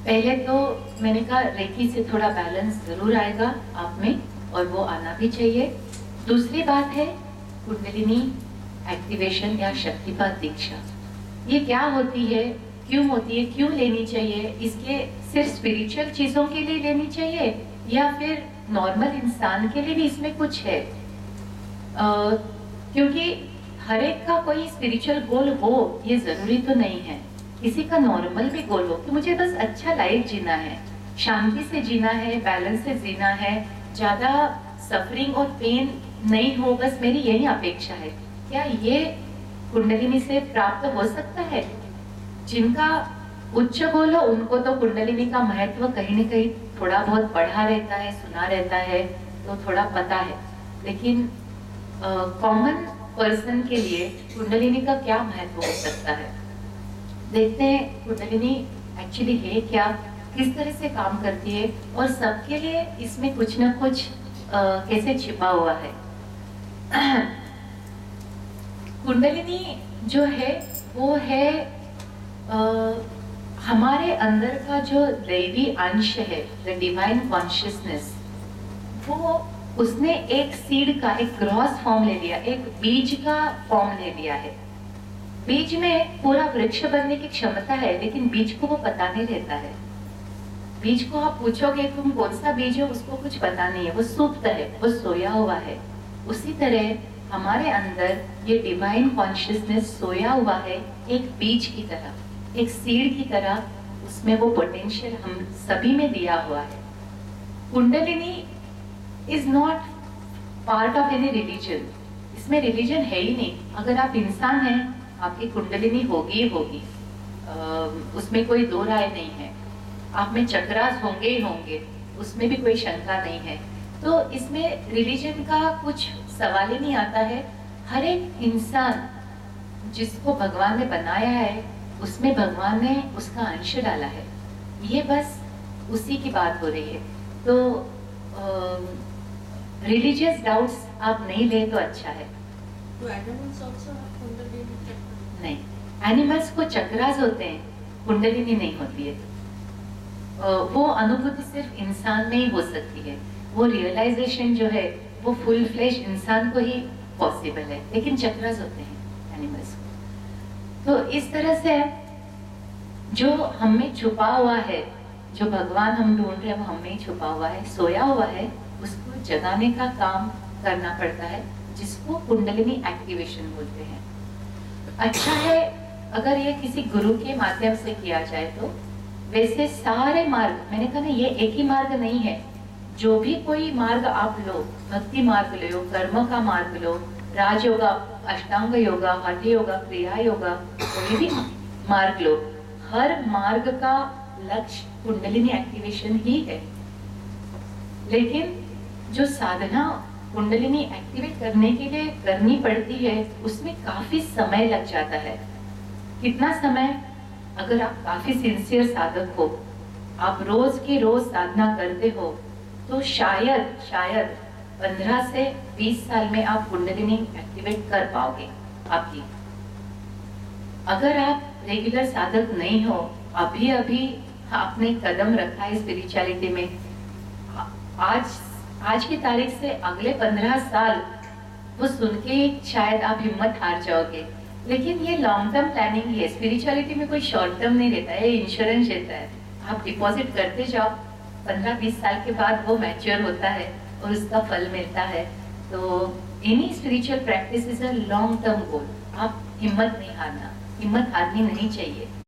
पहले तो मैंने कहा रेकी से थोड़ा बैलेंस जरूर आएगा आप में, और वो आना भी चाहिए। दूसरी बात है कुंडलिनी एक्टिवेशन या शक्तिपात दीक्षा। ये क्या होती है, क्यों होती है, क्यों लेनी चाहिए, इसके सिर्फ स्पिरिचुअल चीजों के लिए लेनी चाहिए या फिर नॉर्मल इंसान के लिए भी इसमें कुछ है? क्योंकि हर एक का कोई स्पिरिचुअल गोल हो ये जरूरी तो नहीं है। किसी का नॉर्मल भी गोल हो कि मुझे बस अच्छा लाइफ जीना है, शांति से जीना है, बैलेंस से जीना है, ज्यादा सफरिंग और पेन नहीं हो, बस मेरी यही अपेक्षा है। क्या ये कुंडलिनी से प्राप्त हो सकता है? जिनका उच्च गोल हो उनको तो कुंडलिनी का महत्व कहीं न कहीं थोड़ा बहुत पढ़ा रहता है, सुना रहता है, तो थोड़ा पता है। लेकिन कॉमन पर्सन के लिए कुंडलिनी का क्या महत्व हो सकता है? देखते हैं कुंडलिनी एक्चुअली है क्या, किस तरह से काम करती है, और सबके लिए इसमें कुछ ना कुछ कैसे छिपा हुआ है। कुंडलिनी जो है वो है हमारे अंदर का जो दैवी अंश है, द डिवाइन कॉन्शियसनेस, वो उसने एक सीड का एक ग्रॉस फॉर्म ले लिया, एक बीज का फॉर्म ले लिया है। बीज में पूरा वृक्ष बनने की क्षमता है, लेकिन बीज को वो पता नहीं रहता है। बीज को आप पूछोगे तुम कौन सा बीज हो, उसको कुछ पता नहीं है, वो सुप्त है, वो सोया हुआ है। उसी तरह हमारे अंदर ये डिवाइन कॉन्शियसनेस सोया हुआ है, एक बीज की तरह, एक सीड की तरह। उसमें वो पोटेंशियल हम सभी में दिया हुआ है। Kundalini is not part of any religion. इसमें रिलीजन है ही नहीं। अगर आप इंसान हैं, आपकी कुंडलिनी होगी ही होगी, उसमें कोई दो राय नहीं है। आप में चक्रास होंगे ही होंगे, उसमें भी कोई शंका नहीं है। तो इसमें रिलीजन का कुछ सवाल ही नहीं आता है। हर एक इंसान जिसको भगवान ने बनाया है, उसमें भगवान ने उसका अंश डाला है। ये बस उसी की बात हो रही है। तो रिलीजियस डाउट्स आप नहीं ले तो अच्छा है। तो एनिमल्स आल्सो हैव कुंडलिनी चक्र? नहीं, एनिमल्स को चक्रास होते हैं, कुंडलिनी नहीं होती है। वो अनुभूति सिर्फ इंसान में ही हो सकती है। वो रियलाइजेशन जो है वो फुल फ्लेश इंसान को ही पॉसिबल है, लेकिन चक्रास होते हैं एनिमल्स को। तो इस तरह से जो हम में छुपा हुआ है, जो भगवान हम ढूंढ रहे हैं, वो हम में ही छुपा हुआ है, सोया हुआ है, उसको जगाने का काम करना पड़ता है, जिसको कुंडलिनी एक्टिवेशन बोलते हैं। अच्छा है अगर ये किसी गुरु के माध्यम से किया जाए तो। वैसे सारे मार्ग, मैंने कहा ना ये एक ही मार्ग नहीं है। जो भी कोई मार्ग आप लो, भक्ति मार्ग लो, कर्म का मार्ग लो, राजयोगा, अष्टांग योगा, हठ योगा, क्रिया योगा, कोई भी मार्ग लो, हर मार्ग का लक्ष्य कुंडलिनी एक्टिवेशन ही है। लेकिन जो साधना कुंडलिनी एक्टिवेट करने के लिए करनी पड़ती है, उसमें काफी समय लग जाता है। कितना समय? अगर आप काफी सिंसियर साधक हो, आप रोज के रोज साधना करते हो, तो शायद 15 से 20 साल में आप कुंडलिनी एक्टिवेट कर पाओगे आपकी। अगर आप रेगुलर साधक नहीं हो, अभी आपने कदम रखा है स्पिरिचुअलिटी में, आज की तारीख से अगले 15 साल वो सुन के शायद आप हिम्मत हार जाओगे। लेकिन ये लॉन्ग टर्म प्लानिंग है। स्पिरिचुअलिटी में कोई शॉर्ट टर्म नहीं रहता है, इंश्योरेंस रहता है। आप डिपॉजिट करते जाओ, 15-20 साल के बाद वो मैच्योर होता है और उसका फल मिलता है। तो any spiritual practice is a long term goal. आप हिम्मत नहीं हारना, हिम्मत हारनी नहीं चाहिए।